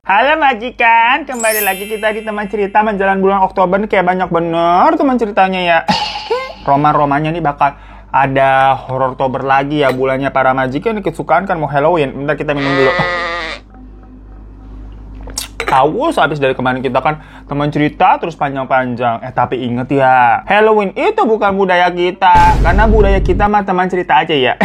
Halo majikan, kembali lagi kita di teman cerita menjelang bulan Oktober nih, kayak banyak bener teman ceritanya ya. Roman-romannya nih bakal ada horor Oktober lagi ya bulannya para majikan nih, kesukaan kan mau Halloween. Bentar kita minum dulu. Haus habis dari kemarin kita kan teman cerita terus panjang-panjang. Tapi inget ya, Halloween itu bukan budaya kita. Karena budaya kita mah teman cerita aja ya.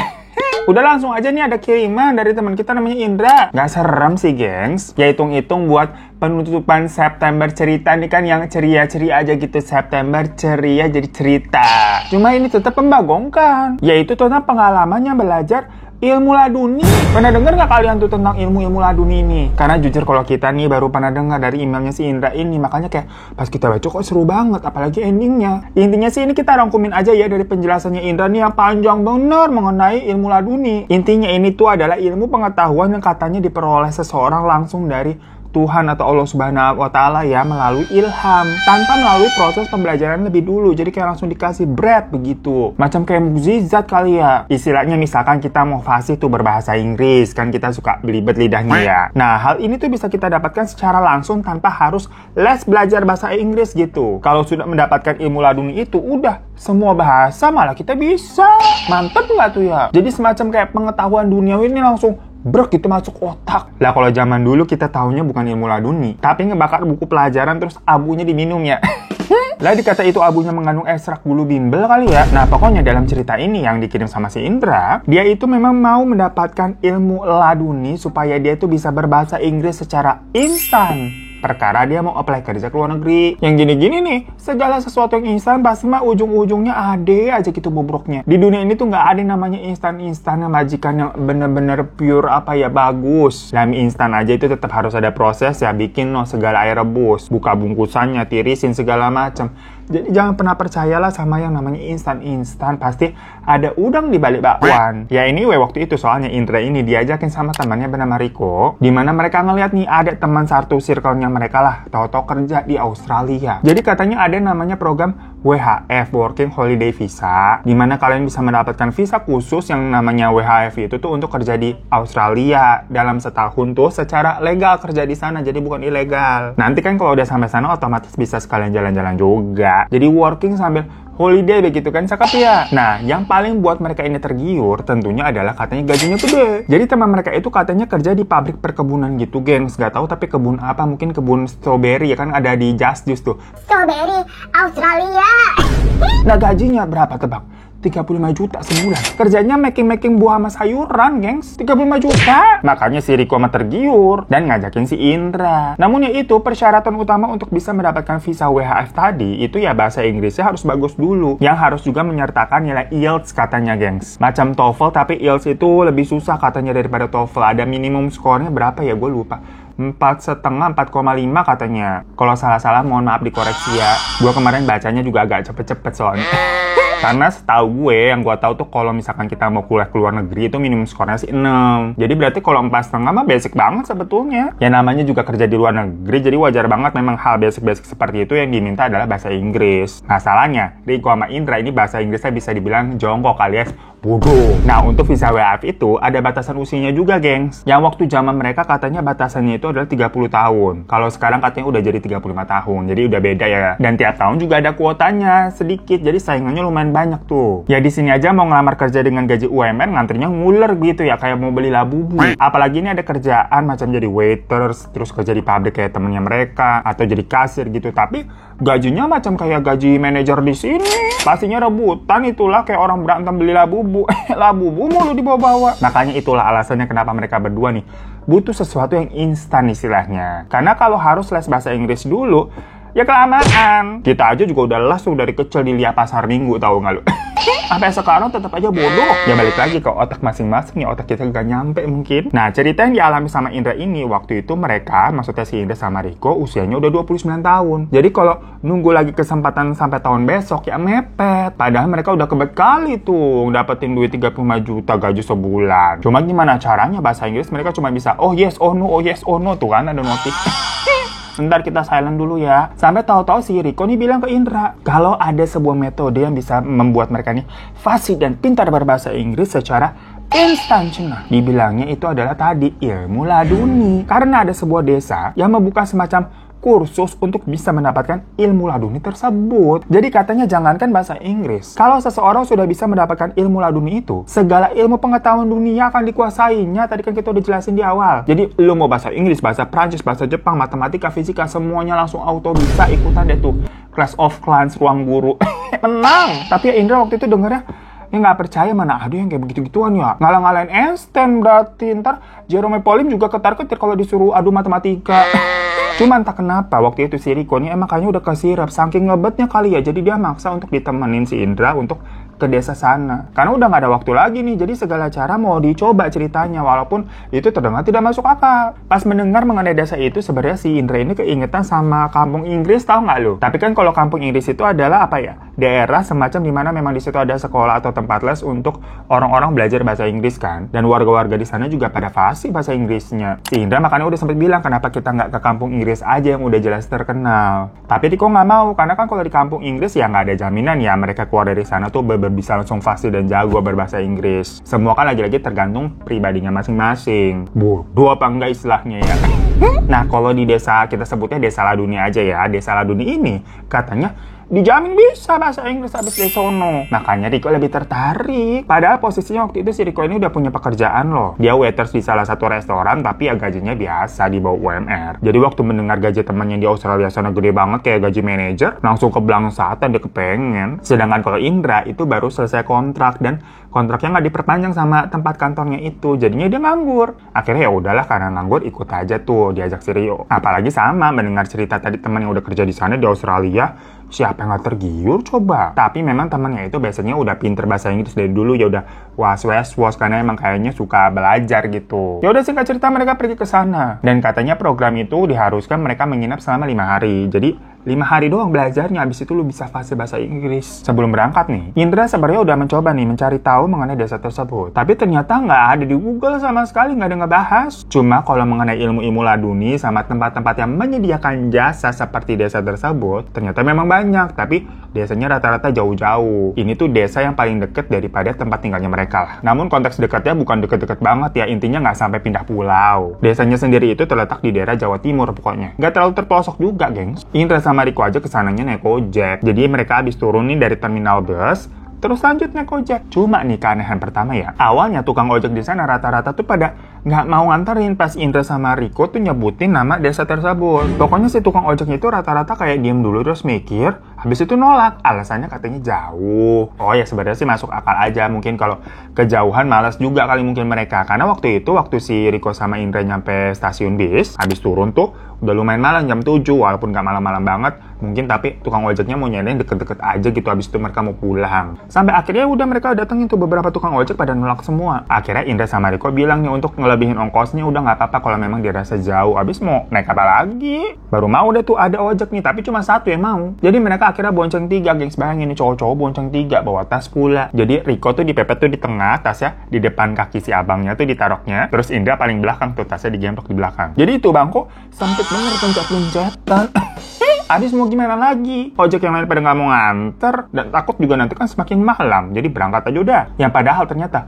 Udah langsung aja nih ada kiriman dari teman kita namanya Indra. Gak serem sih gengs. Ya hitung-hitung buat penutupan September cerita nih kan yang ceria-ceria aja gitu. September ceria jadi cerita. Cuma ini tetap membagongkan. Yaitu tentang pengalamannya belajar ilmu laduni. Pernah denger gak kalian tuh tentang ilmu-ilmu laduni ini? Karena jujur kalau kita nih baru pernah dengar dari emailnya si Indra ini. Makanya kayak pas kita baca kok seru banget. Apalagi endingnya. Intinya sih ini kita rangkumin aja ya dari penjelasannya Indra nih yang panjang bener mengenai ilmu laduni. Intinya ini tuh adalah ilmu pengetahuan yang katanya diperoleh seseorang langsung dari Tuhan atau Allah Subhanahu wa Ta'ala ya, melalui ilham tanpa melalui proses pembelajaran lebih dulu. Jadi kayak langsung dikasih bread begitu, macam kayak mukjizat kali ya. Istilahnya misalkan kita mau fasih tuh berbahasa Inggris, kan kita suka belibet lidahnya ya. Nah hal ini tuh bisa kita dapatkan secara langsung tanpa harus les belajar bahasa Inggris gitu. Kalau sudah mendapatkan ilmu laduni itu udah semua bahasa malah kita bisa. Mantep nggak tuh ya? Jadi semacam kayak pengetahuan duniawi ini langsung brek gitu masuk otak. Lah kalau zaman dulu kita taunya bukan ilmu laduni, tapi ngebakar buku pelajaran terus abunya diminum ya. Lah dikata itu abunya mengandung ekstrak bulu bimbel kali ya. Nah pokoknya dalam cerita ini yang dikirim sama si Indra, dia itu memang mau mendapatkan ilmu laduni supaya dia itu bisa berbahasa Inggris secara instan. Perkara dia mau apply kerja ke luar negeri. Yang gini-gini nih, segala sesuatu yang instan pasti mah ujung-ujungnya ada aja gitu bobroknya. Di dunia ini tuh nggak ada namanya instan-instan yang majikan yang bener-bener pure apa ya bagus. Lah mie instan aja itu tetap harus ada proses ya, bikin segala air rebus, buka bungkusannya, tirisin segala macam. Jadi jangan pernah percayalah sama yang namanya instan-instan, pasti ada udang di balik bakwan. Ya anyway waktu itu soalnya Indra ini diajakin sama temannya bernama Riko, dimana mereka ngeliat nih ada teman satu circle-nya mereka lah, tahu-tahu kerja di Australia. Jadi katanya ada namanya program WHF, Working Holiday Visa, dimana kalian bisa mendapatkan visa khusus yang namanya WHF itu tuh untuk kerja di Australia dalam setahun tuh secara legal kerja di sana, jadi bukan ilegal. Nanti kan kalau udah sampai sana otomatis bisa sekalian jalan-jalan juga. Jadi working sambil holiday begitu kan, cakep ya. Nah, yang paling buat mereka ini tergiur tentunya adalah katanya gajinya gede. Jadi teman mereka itu katanya kerja di pabrik perkebunan gitu, gengs. Gak tahu tapi kebun apa, mungkin kebun strawberry ya kan, ada di Just Juice tuh. Strawberry Australia. Nah, gajinya berapa tebak? 35 juta sebulan. Kerjanya making buah sama sayuran, gengs. 35 juta. Makanya si Riko mah tergiur dan ngajakin si Indra. Namun ya itu, persyaratan utama untuk bisa mendapatkan visa WHF tadi, itu ya bahasa Inggrisnya harus bagus dulu. Yang harus juga menyertakan nilai IELTS katanya, gengs. Macam TOEFL, tapi IELTS itu lebih susah katanya daripada TOEFL. Ada minimum skornya berapa ya, gue lupa. 4,5, 4,5 katanya. Kalau salah-salah mohon maaf dikoreksi ya. Gue kemarin bacanya juga agak cepet-cepet soalnya. Karena setahu gue, yang gue tahu tuh kalau misalkan kita mau kuliah ke luar negeri itu minimum skornya sih 6. Jadi berarti kalau 4,5 mah basic banget sebetulnya. Ya namanya juga kerja di luar negeri, jadi wajar banget memang hal basic-basic seperti itu yang diminta adalah bahasa Inggris. Masalahnya, Riko sama Indra ini bahasa Inggrisnya bisa dibilang jongkok alias bodoh. Nah untuk visa WHF itu ada batasan usianya juga, gengs. Yang waktu zaman mereka katanya batasannya itu adalah 30 tahun. Kalau sekarang katanya udah jadi 35 tahun. Jadi udah beda ya. Dan tiap tahun juga ada kuotanya sedikit. Jadi saingannya lumayan banyak tuh. Ya di sini aja mau ngelamar kerja dengan gaji UMR ngantrinya nguler gitu ya, kayak mau beli labubu. Apalagi ini ada kerjaan macam jadi waiters, terus kerja di pabrik kayak temennya mereka, atau jadi kasir gitu. Tapi gajinya macam kayak gaji manajer di sini. Pastinya rebutan itulah, kayak orang berantem beli labubu. Labubu mulu dibawa-bawa. Makanya itulah alasannya kenapa mereka berdua nih butuh sesuatu yang instan istilahnya. Karena kalau harus les bahasa Inggris dulu, ya kelamaan. Kita aja juga udah les tuh dari kecil di lihat pasar minggu, tahu nggak lu? Sampai sekarang tetap aja bodoh. Ya balik lagi ke otak masing-masing ya, otak kita gak nyampe mungkin. Nah cerita yang dialami sama Indra ini, waktu itu mereka, maksudnya si Indra sama Riko, usianya udah 29 tahun. Jadi kalau nunggu lagi kesempatan sampai tahun besok ya mepet. Padahal mereka udah kebet kali tuh dapetin duit 35 juta gaji sebulan. Cuma gimana caranya bahasa Inggris mereka cuma bisa oh yes, oh no, oh yes, oh no. Tuh kan ada notif. Bentar kita silent dulu ya. Sampai tahu-tahu si Riko nih bilang ke Indra, kalau ada sebuah metode yang bisa membuat mereka nih fasih dan pintar berbahasa Inggris secara Instancenah. Dibilangnya itu adalah tadi ilmu laduni. Karena ada sebuah desa yang membuka semacam kursus untuk bisa mendapatkan ilmu laduni tersebut. Jadi katanya jangankan bahasa Inggris. Kalau seseorang sudah bisa mendapatkan ilmu laduni itu, segala ilmu pengetahuan dunia akan dikuasainya. Tadi kan kita udah jelasin di awal. Jadi lu mau bahasa Inggris, bahasa Prancis, bahasa Jepang, matematika, fisika, semuanya langsung auto bisa ikutan deh tuh. Clash of Clans, ruang guru. Menang! Tapi ya Indra waktu itu dengernya, ya nggak percaya mana ada yang kayak begitu-gituan ya. Ngalah-ngalahin Einstein berarti. Ntar Jerome Pauline juga ketar-ketir kalau disuruh adu matematika. Cuman tak kenapa waktu itu si Riko ini emang kayaknya udah kesirap. Saking ngebetnya kali ya. Jadi dia maksa untuk ditemenin si Indra untuk ke desa sana. Karena udah gak ada waktu lagi nih. Jadi segala cara mau dicoba ceritanya. Walaupun itu terdengar tidak masuk akal. Pas mendengar mengenai desa itu, sebenarnya si Indra ini keingetan sama kampung Inggris, tahu nggak lo? Tapi kan kalau kampung Inggris itu adalah apa ya? Daerah semacam dimana memang di situ ada sekolah atau tempat les untuk orang-orang belajar bahasa Inggris kan. Dan warga-warga di sana juga pada fasih bahasa Inggrisnya. Si Indra makanya udah sempat bilang kenapa kita nggak ke kampung Inggris aja yang udah jelas terkenal. Tapi Riko nggak mau, karena kan kalau di kampung Inggris ya nggak ada jaminan ya mereka keluar dari sana tuh bisa langsung fasih dan jago berbahasa Inggris. Semua kan lagi-lagi tergantung pribadinya masing-masing. Bodoh apa enggak istilahnya ya. Nah kalau di desa, kita sebutnya desa Laduni aja ya. Desa Laduni ini katanya dijamin bisa bahasa Inggris habis dari sono. Makanya Riko lebih tertarik. Padahal posisinya waktu itu si Riko ini udah punya pekerjaan loh. Dia waiters di salah satu restoran, tapi ya gajinya biasa di bawah UMR. Jadi waktu mendengar gaji temannya di Australia sana gede banget kayak gaji manajer, langsung kebangsatan dia kepengen. Sedangkan kalau Indra itu baru selesai kontrak dan kontraknya nggak diperpanjang sama tempat kantornya itu. Jadinya dia nganggur. Akhirnya ya udahlah, karena nganggur ikut aja tuh diajak si Rio. Apalagi sama mendengar cerita tadi teman yang udah kerja di sana di Australia. Siapa yang gak tergiur coba? Tapi memang temannya itu biasanya udah pinter bahasa Inggris dari dulu, ya udah was karena emang kayaknya suka belajar gitu. Ya udah singkat cerita mereka pergi ke sana. Dan katanya program itu diharuskan mereka menginap selama 5 hari. Jadi 5 hari doang belajarnya, habis itu lu bisa fasih bahasa Inggris. Sebelum berangkat nih, Indra sebenarnya udah mencoba nih mencari tahu mengenai desa tersebut. Tapi ternyata nggak ada di Google sama sekali, nggak ada ngebahas. Cuma kalau mengenai ilmu-ilmu laduni sama tempat-tempat yang menyediakan jasa seperti desa tersebut, ternyata memang banyak. Tapi desanya rata-rata jauh-jauh. Ini tuh desa yang paling deket daripada tempat tinggalnya mereka lah. Namun konteks dekatnya bukan deket-deket banget ya, intinya nggak sampai pindah pulau. Desanya sendiri itu terletak di daerah Jawa Timur pokoknya. Nggak terlalu terpelosok juga, gengs. Indra sama Riko aja kesananya naik ojek. Jadi mereka habis turun nih dari terminal bus, terus lanjut naik ojek. Cuma nih keanehan pertama ya, awalnya tukang ojek di sana rata-rata tuh pada nggak mau nganterin pas Indra sama Riko tuh nyebutin nama desa tersebut. Pokoknya si tukang ojeknya itu rata-rata kayak diem dulu terus mikir, habis itu nolak. Alasannya katanya jauh. Oh ya sebenarnya sih masuk akal aja. Mungkin kalau kejauhan malas juga kali mungkin mereka. Karena waktu itu, waktu si Riko sama Indra nyampe stasiun bis, habis turun tuh udah lumayan malam, jam 7, walaupun nggak malam-malam banget. Mungkin tapi tukang ojeknya mau nyadain deket-deket aja gitu, habis itu mereka mau pulang. Sampai akhirnya udah mereka datengin tuh beberapa tukang ojek pada nolak semua. Akhirnya Indra sama Riko bilang nih untuk ngelebihin ongkosnya udah nggak apa-apa kalau memang dirasa jauh. Habis mau naik apa lagi? Baru mau udah tuh ada ojek nih, tapi cuma satu yang mau. Jadi mereka akhirnya bonceng 3, gengs. Bayangin nih cowok-cowok bonceng 3 bawa tas pula. Jadi Riko tuh dipepet tuh di tengah, tasnya di depan kaki si abangnya tuh ditaruhnya. Terus Indra paling belakang tuh, tasnya digemplok di belakang. Jadi itu bangku sempit banget, pencet-pencetan. Habis mau gimana lagi? Ojek yang lain pada nggak mau nganter dan takut juga nanti kan semakin malam. Jadi berangkat aja udah. Yang padahal ternyata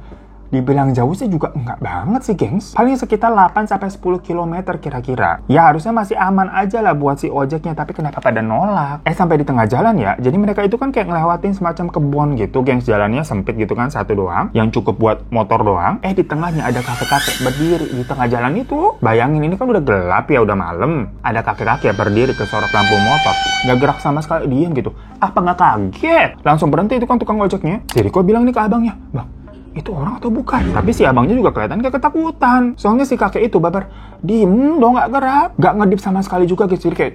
dibilang jauh sih juga enggak banget sih, gengs. Paling sekitar 8-10 km kira-kira. Ya harusnya masih aman aja lah buat si ojeknya, tapi kenapa pada nolak? Sampai di tengah jalan ya. Jadi mereka itu kan kayak ngelewatin semacam kebun gitu, gengs. Jalannya sempit gitu kan, satu doang, yang cukup buat motor doang. Di tengahnya ada kakek-kakek berdiri di tengah jalan itu. Bayangin ini kan udah gelap ya, udah malam. Ada kakek-kakek berdiri ke sorot lampu motor. Nggak gerak sama sekali, diem gitu. Apa nggak kaget? Langsung berhenti itu kan tukang ojeknya. Si Riko bilang nih ke abangnya, "Bang, itu orang atau bukan?" Tapi si abangnya juga kelihatan kayak ketakutan. Soalnya si kakek itu babar diem dong, nggak gerak, nggak ngedip sama sekali juga gitu. Jadi kayak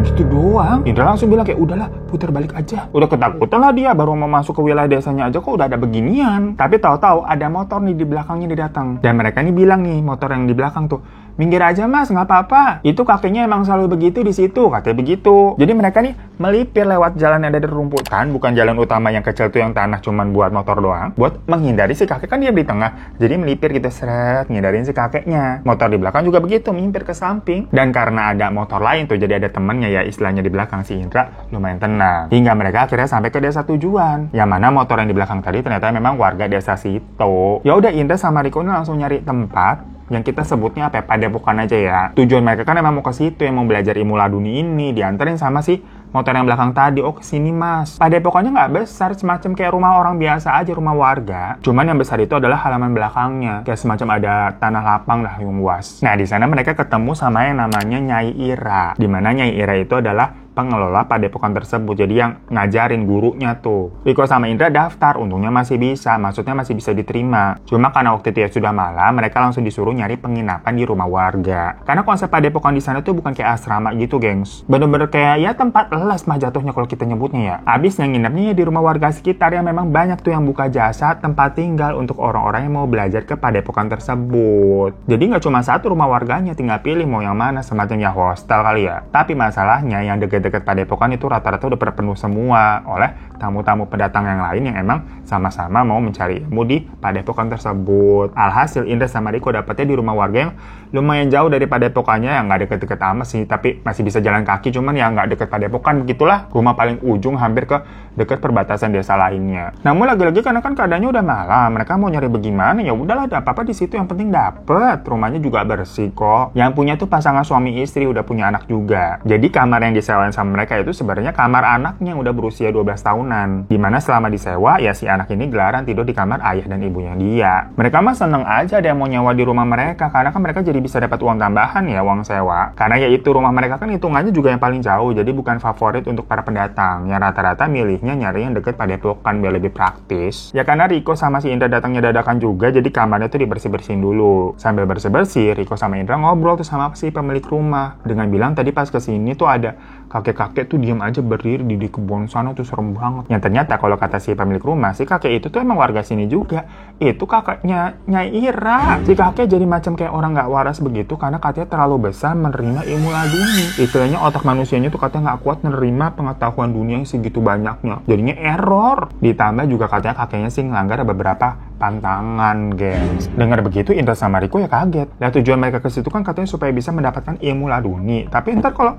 gitu doang. Indra langsung bilang kayak udahlah, putar balik aja. Udah ketakutan lah dia, baru mau masuk ke wilayah desanya aja kok udah ada beginian. Tapi tahu-tahu ada motor nih di belakangnya dia datang. Dan mereka ini bilang nih, motor yang di belakang tuh, minggir aja mas, nggak apa-apa. Itu kakeknya emang selalu begitu di situ, katanya begitu. Jadi mereka nih melipir lewat jalan yang ada di rumputan, bukan jalan utama yang kecil tuh yang tanah cuman buat motor doang, buat menghindari si kakek kan dia di tengah. Jadi melipir gitu seret, ngindarin si kakeknya. Motor di belakang juga begitu, melipir ke samping. Dan karena ada motor lain tuh, jadi ada temennya ya istilahnya di belakang, si Indra lumayan tenang. Hingga mereka akhirnya sampai ke desa tujuan. Yang mana motor yang di belakang tadi ternyata memang warga desa situ. Ya udah Indra sama Riko ini langsung nyari tempat yang kita sebutnya apa ya, Padepokan aja ya. Tujuan mereka kan emang mau ke situ, yang mau belajar ilmu laduni ini, dianterin sama si motor yang belakang tadi. Oh kesini mas. Padepokannya nggak besar, semacam kayak rumah orang biasa aja, rumah warga. Cuman yang besar itu adalah halaman belakangnya, kayak semacam ada tanah lapang lah yang luas. Nah di sana mereka ketemu sama yang namanya Nyai Ira. Dimana Nyai Ira itu adalah pengelola padepokan tersebut, jadi yang ngajarin gurunya tuh. Riko sama Indra daftar, untungnya masih bisa, maksudnya masih bisa diterima. Cuma karena waktu itu ya sudah malam, mereka langsung disuruh nyari penginapan di rumah warga. Karena konsep padepokan di sana tuh bukan kayak asrama gitu, gengs. Bener-bener kayak ya tempat les mah jatuhnya kalau kita nyebutnya ya. Abis yang nginepnya ya di rumah warga sekitar yang memang banyak tuh yang buka jasa tempat tinggal untuk orang-orang yang mau belajar ke padepokan tersebut. Jadi nggak cuma satu rumah warganya, tinggal pilih mau yang mana, semacam ya hostel kali ya. Tapi masalahnya yang dekat padepokan itu rata-rata udah penuh semua oleh tamu-tamu pendatang yang lain yang emang sama-sama mau mencari ilmu di padepokan tersebut. Alhasil Indra sama Riko dapetnya di rumah warga yang lumayan jauh dari padepokannya, yang nggak deket-deket amat sih, tapi masih bisa jalan kaki, cuman ya nggak deket padepokan begitulah. Rumah paling ujung hampir ke deket perbatasan desa lainnya. Namun lagi-lagi karena kan keadaannya udah malam, mereka mau nyari bagaimana, ya udahlah ada apa-apa di situ, yang penting dapet. Rumahnya juga bersih kok. Yang punya tuh pasangan suami istri, udah punya anak juga. Jadi kamar yang disewain sama mereka itu sebenarnya kamar anaknya yang udah berusia 12 tahunan. Dimana selama disewa, ya si anak ini gelaran tidur di kamar ayah dan ibunya dia. Mereka mah seneng aja ada yang mau nyewa di rumah mereka, karena kan mereka jadi bisa dapat uang tambahan ya, uang sewa. Karena ya itu rumah mereka kan hitungannya juga yang paling jauh, jadi bukan favorit untuk para pendatang. Yang rata-rata milihnya nyari yang deket padepokan biar lebih praktis. Ya karena Riko sama si Indra datangnya dadakan juga, jadi kamarnya tuh dibersih-bersihin dulu. Sambil bersih-bersih, Riko sama Indra ngobrol tuh sama si pemilik rumah. Dengan bilang tadi pas kesini tuh ada kakek-kakek tuh diam aja berdiri di kebun sana tuh serem banget. Yang ternyata kalau kata si pemilik rumah, si kakek itu tuh emang warga sini juga. Itu kakaknya Nyai Ira. Si kakek jadi macam kayak orang nggak waras begitu karena katanya terlalu besar menerima ilmu laduni. Istilahnya otak manusianya tuh katanya nggak kuat menerima pengetahuan dunia yang segitu banyaknya. Jadinya error. Ditambah juga katanya kakeknya sih ngelanggar beberapa pantangan, gengs. Dengar begitu Indra sama Riko ya kaget. Nah tujuan mereka ke situ kan katanya supaya bisa mendapatkan ilmu laduni. Tapi ntar kalau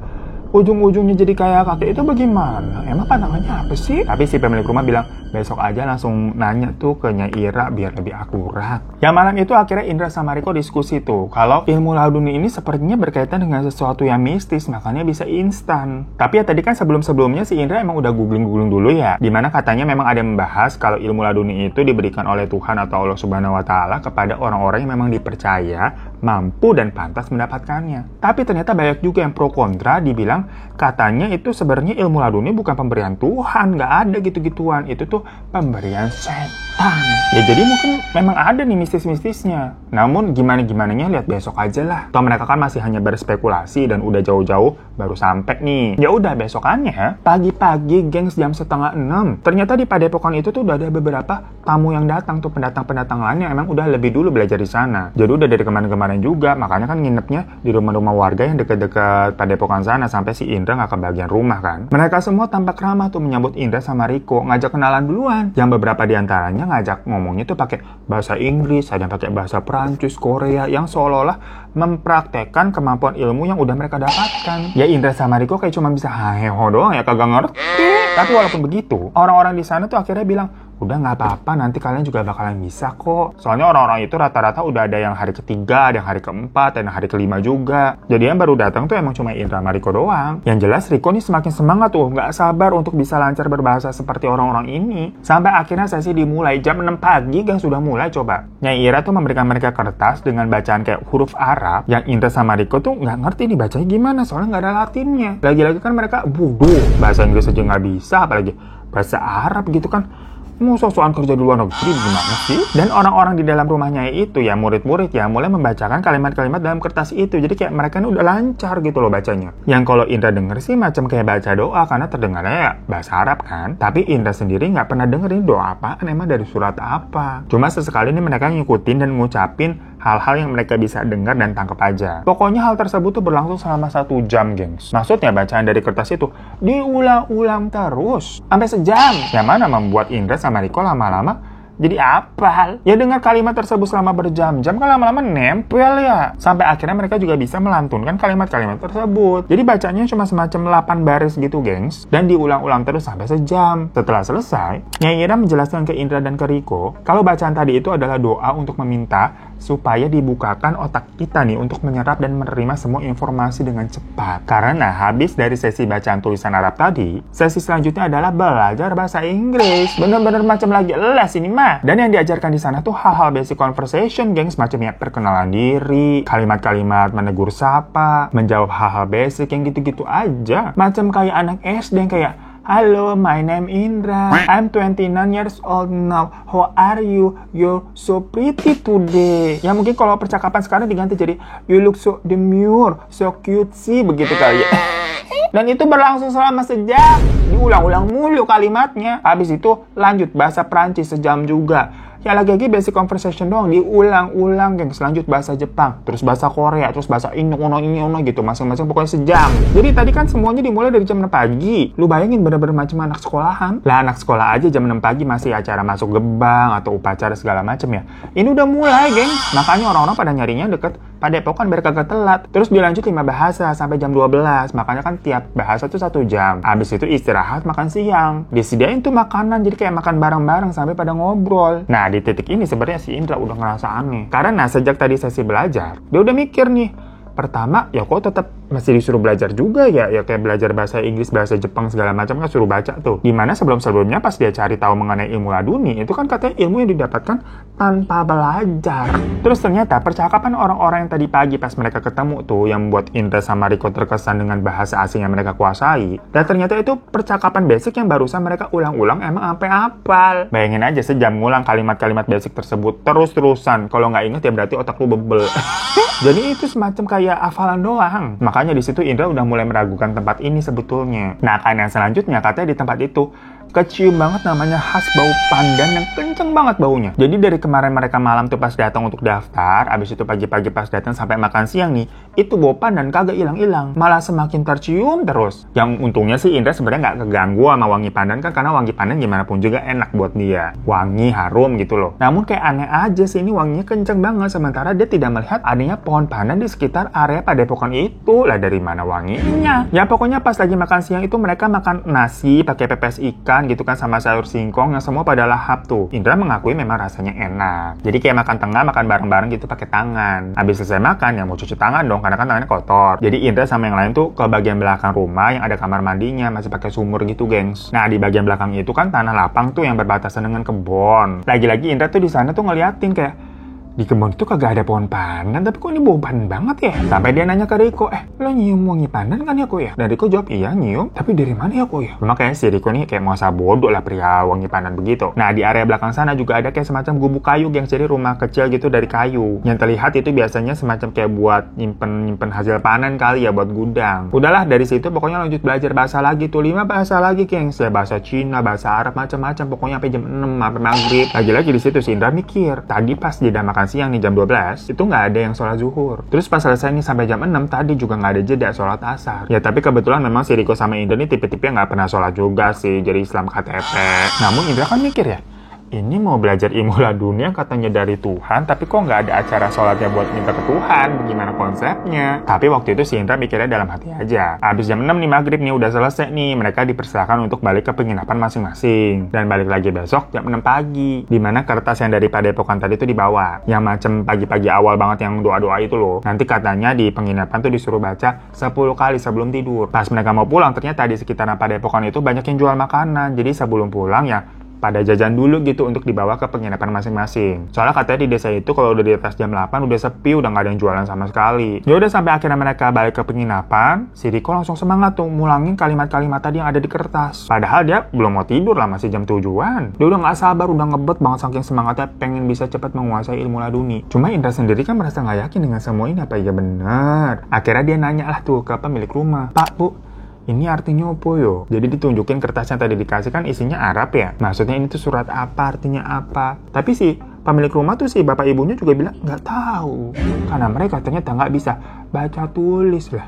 ujung-ujungnya jadi kayak kakek itu bagaimana? Emang pandangannya apa sih? Tapi si pemilik rumah bilang, besok aja langsung nanya tuh ke Nyai Ira biar lebih akurat. Ya malam itu akhirnya Indra sama Riko diskusi tuh, kalau ilmu laduni ini sepertinya berkaitan dengan sesuatu yang mistis, makanya bisa instan. Tapi ya tadi kan sebelum-sebelumnya si Indra emang udah googling dulu ya, dimana katanya memang ada yang membahas kalau ilmu laduni itu diberikan oleh Tuhan atau Allah Subhanahu Wa Taala kepada orang-orang yang memang dipercaya, mampu dan pantas mendapatkannya. Tapi ternyata banyak juga yang pro kontra, dibilang katanya itu sebenarnya ilmu laduni bukan pemberian Tuhan, nggak ada gitu-gituan, itu tuh pemberian setan. Ya jadi mungkin memang ada nih mistis-mistisnya. Namun gimana-gimananya lihat besok aja lah. Toh mereka kan masih hanya berspekulasi dan udah jauh-jauh baru sampai nih. Ya udah besokannya pagi-pagi gengs jam 5:30. Ternyata di padepokan itu tuh udah ada beberapa tamu yang datang tuh, pendatang-pendatang lain yang emang udah lebih dulu belajar di sana. Jadi udah dari kemarin-kemarin juga, makanya kan nginepnya di rumah-rumah warga yang dekat-dekat padepokan sana sampai si Indra nggak kebagian rumah kan. Mereka semua tampak ramah tuh menyambut Indra sama Riko, ngajak kenalan duluan. Yang beberapa diantaranya ngajak ngomongnya tuh pakai bahasa Inggris, ada yang pakai bahasa Prancis, Korea, yang seolah-olah mempraktekkan kemampuan ilmu yang udah mereka dapatkan. Ya Indra sama Riko kayak cuma bisa haheho doang ya, kagak ngerti. Tapi walaupun begitu, orang-orang di sana tuh akhirnya bilang, udah nggak apa-apa, nanti kalian juga bakalan bisa kok. Soalnya orang-orang itu rata-rata udah ada yang hari ketiga, ada yang hari keempat, dan hari kelima juga. Jadi yang baru datang tuh emang cuma Indra sama Riko doang. Yang jelas Riko nih semakin semangat tuh, nggak sabar untuk bisa lancar berbahasa seperti orang-orang ini. Sampai akhirnya sesi dimulai jam 6 pagi, gang sudah mulai coba. Nyai Ira tuh memberikan mereka kertas dengan bacaan kayak huruf Arab, yang Indra sama Riko tuh nggak ngerti nih bacanya gimana, soalnya nggak ada Latinnya. Lagi-lagi kan mereka bodoh, bahasa Inggris aja nggak bisa, apalagi bahasa Arab gitu kan. Mau sok-sokan kerja di luar negeri gimana sih? Dan orang-orang di dalam rumahnya itu ya murid-murid ya mulai membacakan kalimat-kalimat dalam kertas itu. Jadi kayak mereka ini udah lancar gitu loh bacanya. Yang kalau Indra denger sih macam kayak baca doa karena terdengarnya ya bahasa Arab kan. Tapi Indra sendiri nggak pernah dengerin doa apaan emang dari surat apa. Cuma sesekali ini mereka ngikutin dan ngucapin hal-hal yang mereka bisa dengar dan tangkap aja. Pokoknya hal tersebut tuh berlangsung selama 1 jam, gengs. Maksudnya bacaan dari kertas itu diulang-ulang terus sampai sejam. Yang mana membuat Indra sama Riko lama-lama jadi hafal. Ya dengar kalimat tersebut selama berjam-jam kan lama-lama nempel ya. Sampai akhirnya mereka juga bisa melantunkan kalimat-kalimat tersebut. Jadi bacanya cuma semacam 8 baris gitu, gengs. Dan diulang-ulang terus sampai sejam. Setelah selesai, Nyai Ira menjelaskan ke Indra dan ke Riko kalau bacaan tadi itu adalah doa untuk meminta supaya dibukakan otak kita nih untuk menyerap dan menerima semua informasi dengan cepat. Karena habis dari sesi bacaan tulisan Arab tadi, sesi selanjutnya adalah belajar bahasa Inggris. Bener-bener macam lagi les ini mah. Dan yang diajarkan di sana tuh hal-hal basic conversation, gengs, macam ya perkenalan diri, kalimat-kalimat menegur sapa, menjawab hal-hal basic yang gitu-gitu aja. Macam kayak anak SD yang kayak, "Halo, my name Indra. I'm 29 years old now. How are you? You're so pretty today." Ya mungkin kalau percakapan sekarang diganti jadi "You look so demure, so cute sih," begitu kali ya. Dan itu berlangsung selama sejam. Diulang-ulang mulu kalimatnya. Habis itu lanjut bahasa Prancis sejam juga. Ya lagi-lagi basic conversation doang, diulang-ulang, gengs. Lanjut bahasa Jepang, terus bahasa Korea, terus bahasa ini ono gitu, masing-masing pokoknya sejam. Jadi tadi kan semuanya dimulai dari jam 6 pagi. Lu bayangin bener-bener macam anak sekolahan. Lah anak sekolah aja jam 6 pagi masih acara masuk gerbang atau upacara segala macam ya. Ini udah mulai, gengs. Makanya orang-orang pada nyarinya deket Padepokan biar kagak telat. Terus dilanjut 5 bahasa sampai jam 12. Makanya kan tiap bahasa tuh 1 jam. Habis itu istirahat makan siang. Disediain tuh makanan jadi kayak makan bareng-bareng sampai pada ngobrol. Nah, di titik ini sebenarnya si Indra udah ngerasa aneh. Karena sejak tadi sesi belajar, dia udah mikir nih. Pertama, ya kok tetap masih disuruh belajar juga ya kayak belajar bahasa Inggris, bahasa Jepang segala macam kan suruh baca tuh. Dimana sebelum-sebelumnya pas dia cari tahu mengenai ilmu laduni, itu kan katanya ilmu yang didapatkan tanpa belajar. Terus ternyata percakapan orang-orang yang tadi pagi pas mereka ketemu tuh yang membuat Indra sama Riko terkesan dengan bahasa asing yang mereka kuasai. Dan ternyata itu percakapan basic yang barusan mereka ulang-ulang emang sampai hafal. Bayangin aja sejam ngulang kalimat-kalimat basic tersebut terus-terusan. Kalau nggak inget ya berarti otak lu bebel. Jadi itu semacam kayak hafalan doang. Makanya di situ Indra udah mulai meragukan tempat ini sebetulnya. Nah, kan yang selanjutnya katanya di tempat itu kecium banget namanya khas bau pandan yang kenceng banget baunya. Jadi dari kemarin mereka malam tuh pas datang untuk daftar, abis itu pagi-pagi pas datang sampai makan siang nih, itu bau pandan kagak hilang-hilang, malah semakin tercium terus. Yang untungnya sih Indra sebenarnya nggak keganggu sama wangi pandan kan, karena wangi pandan gimana pun juga enak buat dia, wangi harum gitu loh. Namun kayak aneh aja sih, ini wanginya kenceng banget sementara dia tidak melihat adanya pohon pandan di sekitar area padepokan itu. Lah dari mana wanginya? Ya pokoknya pas lagi makan siang itu mereka makan nasi pakai pepes ikan gitu kan sama sayur singkong yang semua pada lahap tuh. Indra mengakui memang rasanya enak. Jadi kayak makan tengah, makan bareng-bareng gitu pakai tangan. Habis selesai makan ya mau cuci tangan dong karena kan tangannya kotor. Jadi Indra sama yang lain tuh ke bagian belakang rumah yang ada kamar mandinya masih pakai sumur gitu, gengs. Nah, di bagian belakang itu kan tanah lapang tuh yang berbatasan dengan kebon. Lagi-lagi Indra tuh di sana tuh ngeliatin kayak di kebun itu kagak ada pohon pandan, tapi kok ini bau pandan banget ya? Sampai dia nanya ke Riko, lo nyium wangi pandan kan ya kok ya? Dan Riko jawab, iya nyium, tapi dari mana ya kok ya? Makanya si Riko nih kayak mau bodoh lah pria wangi pandan begitu. Nah, di area belakang sana juga ada kayak semacam gubuk kayu yang jadi rumah kecil gitu dari kayu. Yang terlihat itu biasanya semacam kayak buat nyimpen hasil panen kali ya, buat gudang. Udahlah, dari situ pokoknya lanjut belajar bahasa lagi tuh, 5 bahasa lagi, gengs. Ya bahasa Cina, bahasa Arab, macam-macam. Pokoknya sampai jam 6, sampai maghrib. Lagi-lagi di situ si Indra mikir, tadi pas dia udah makan siang nih jam 12, itu nggak ada yang sholat zuhur. Terus pas selesai nih sampai jam 6, tadi juga nggak ada jeda sholat asar. Ya tapi kebetulan memang si Riko sama Indra nih tipe-tipe yang nggak pernah sholat juga sih, jadi Islam KTP. Namun Indra kan mikir ya, ini mau belajar ilmu laduni yang katanya dari Tuhan, tapi kok nggak ada acara sholatnya buat minta ke Tuhan? Bagaimana konsepnya? Tapi waktu itu si Indra mikirnya dalam hati aja. Abis jam 6 nih maghrib nih udah selesai nih, mereka dipersilakan untuk balik ke penginapan masing-masing. Dan balik lagi besok jam 6 pagi. Dimana kertas yang dari padepokan tadi tuh dibawa. Yang macem pagi-pagi awal banget yang doa-doa itu loh. Nanti katanya di penginapan tuh disuruh baca 10 kali sebelum tidur. Pas mereka mau pulang, ternyata di sekitaran padepokan itu banyak yang jual makanan. Jadi sebelum pulang ya pada jajan dulu gitu untuk dibawa ke penginapan masing-masing. Soalnya katanya di desa itu kalau udah di atas jam 8 udah sepi, udah nggak ada yang jualan sama sekali. Ya udah sampai akhirnya mereka balik ke penginapan, si Riko langsung semangat tuh mulangin kalimat-kalimat tadi yang ada di kertas. Padahal dia belum mau tidur lah, masih jam 7-an. Dia udah nggak sabar, udah ngebet banget saking semangatnya pengen bisa cepat menguasai ilmu laduni. Cuma Indra sendiri kan merasa nggak yakin dengan semua ini apa iya bener. Akhirnya dia nanya lah tuh ke pemilik rumah, "Pak, Bu, ini artinya apa yo?" Jadi ditunjukin kertasnya tadi dikasih kan isinya Arab ya. Maksudnya ini tuh surat apa, artinya apa. Tapi si pemilik rumah tuh si bapak ibunya juga bilang nggak tahu. Karena mereka ternyata nggak bisa baca tulis lah.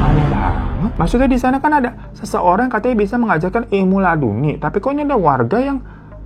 Aneh banget. Maksudnya di sana kan ada seseorang katanya bisa mengajarkan ilmu laduni, tapi kok ini ada warga yang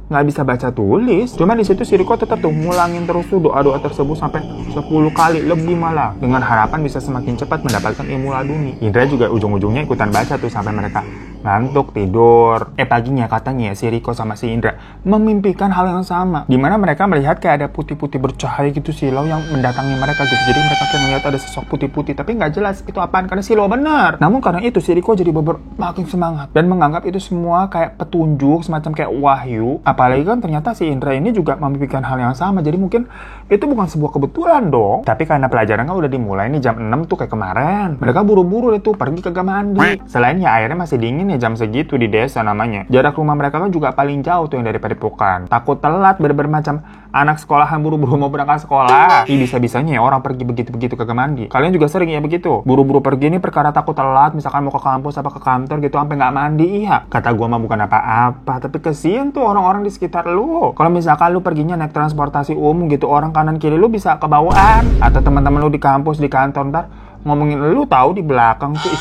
nggak bisa baca tulis. Cuma di situ si Riko tetap tuh ngulangin terus tuh doa-doa tersebut sampai 10 kali lebih malah, dengan harapan bisa semakin cepat mendapatkan ilmu laduni. Indra juga ujung-ujungnya ikutan baca tuh sampai mereka ngantuk tidur. Paginya katanya si Riko sama si Indra memimpikan hal yang sama, dimana mereka melihat kayak ada putih-putih bercahaya gitu silau yang mendatangi mereka gitu. Jadi mereka kayak melihat ada sosok putih-putih tapi nggak jelas itu apaan karena silau benar. Namun karena itu si Riko jadi makin semangat dan menganggap itu semua kayak petunjuk, semacam kayak wahyu. Apalagi kan ternyata si Indra ini juga memimpikan hal yang sama. Jadi mungkin itu bukan sebuah kebetulan dong. Tapi karena pelajaran kan udah dimulai nih jam 6 tuh kayak kemarin, mereka buru-buru itu pergi ke mandi. Selain ya airnya masih dingin ya jam segitu di desa namanya. Jarak rumah mereka kan juga paling jauh tuh yang dari Padepokan. Takut telat bermacam anak sekolahan buru-buru mau berangkat sekolah. Bisa-bisanya ya orang pergi begitu-begitu ke mandi. Kalian juga sering ya begitu? Buru-buru pergi nih perkara takut telat, misalkan mau ke kampus apa ke kantor gitu sampai nggak mandi. Iya, kata gua mah bukan apa-apa, tapi kesian tuh orang-orang di sekitar lu. Kalau misalkan lu perginya naik transportasi umum gitu, orang kanan kiri lu bisa kebawaan. Atau teman-teman lu di kampus, di kantor ntar ngomongin lu tahu di belakang tuh,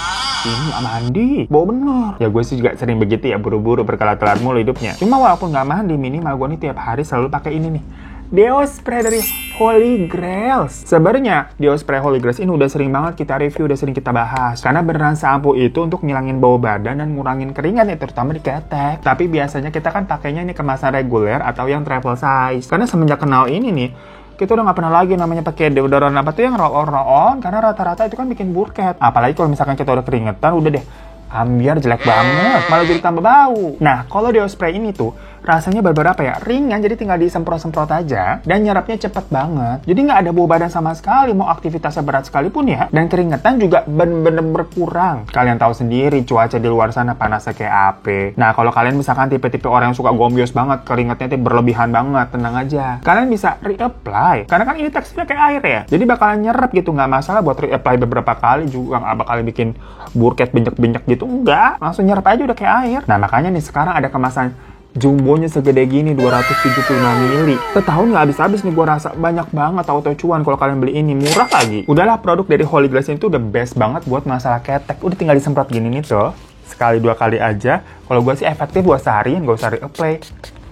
ini nggak mandi, bau bener. Ya gue sih juga sering begitu ya, buru-buru berkala telat mulu hidupnya. Cuma walaupun nggak mandi, minimal gue nih tiap hari selalu pakai ini nih, Deo Spray dari Holy Grails. Sebenarnya Deo Spray Holy Grails ini udah sering banget kita review, udah sering kita bahas. Karena beneran sampo itu untuk ngilangin bau badan dan ngurangin keringat ya, terutama di ketek. Tapi biasanya kita kan pakainya ini kemasan reguler atau yang travel size. Karena semenjak kenal ini nih, kita udah nggak pernah lagi namanya pakai deodoran apa tuh yang roll-on, karena rata-rata itu kan bikin burket. Apalagi kalau misalkan kita udah keringetan, udah deh, ambiar jelek banget, malah jadi tambah bau. Nah, kalau Deo Spray ini tuh rasanya beberapa ya, ringan, jadi tinggal disemprot-semprot aja, dan nyerapnya cepet banget. Jadi nggak ada bau badan sama sekali, mau aktivitasnya berat sekalipun ya, dan keringetan juga bener-bener berkurang. Kalian tahu sendiri, cuaca di luar sana panasnya kayak apa. Nah, kalau kalian misalkan tipe-tipe orang yang suka gombios banget, keringetnya tuh berlebihan banget, tenang aja. Kalian bisa reapply, karena kan ini teksturnya kayak air ya, jadi bakalan nyerap gitu, nggak masalah buat reapply beberapa kali juga, nggak bakal bikin burket benyek-benyek gitu, enggak. Langsung nyerap aja udah kayak air. Nah, makanya nih sekarang ada kemasan jumbonya segede gini 275 mili. Setahun nggak habis-habis nih, gue rasa banyak banget auto cuan kalau kalian beli ini, murah lagi. Udahlah, produk dari Holy Grails itu udah best banget buat masalah ketek. Udah tinggal disemprot gini nih tuh, sekali 2 kali aja. Kalau gue sih efektif buat seharian, gak usah reapply.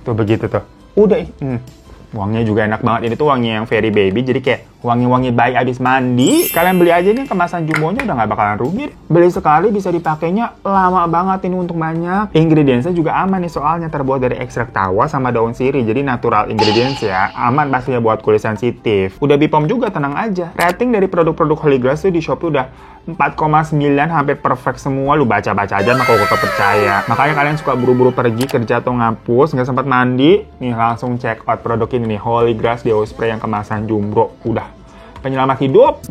Tuh begitu tuh. Udah, wanginya juga enak banget. Ini tuh wangi yang very baby, jadi kayak wangi-wangi bayi abis mandi. Kalian beli aja nih kemasan jumbonya, udah nggak bakalan rugi. Beli sekali bisa dipakainya lama banget ini untuk banyak. Ingredientsnya juga aman nih, soalnya terbuat dari ekstrak tawa sama daun sirih. Jadi natural ingredients ya, aman pastinya buat kulit sensitif. Udah BPOM juga, tenang aja. Rating dari produk-produk Holy Grails tuh di Shopee udah 4,9, hampir perfect semua. Lu baca-baca aja mah kalau gak percaya. Makanya kalian suka buru-buru pergi kerja atau ngapus, nggak sempat mandi, nih langsung check out produk ini nih, Holy Grails Deo Spray yang kemasan jumbo. Udah penyelamat hidup.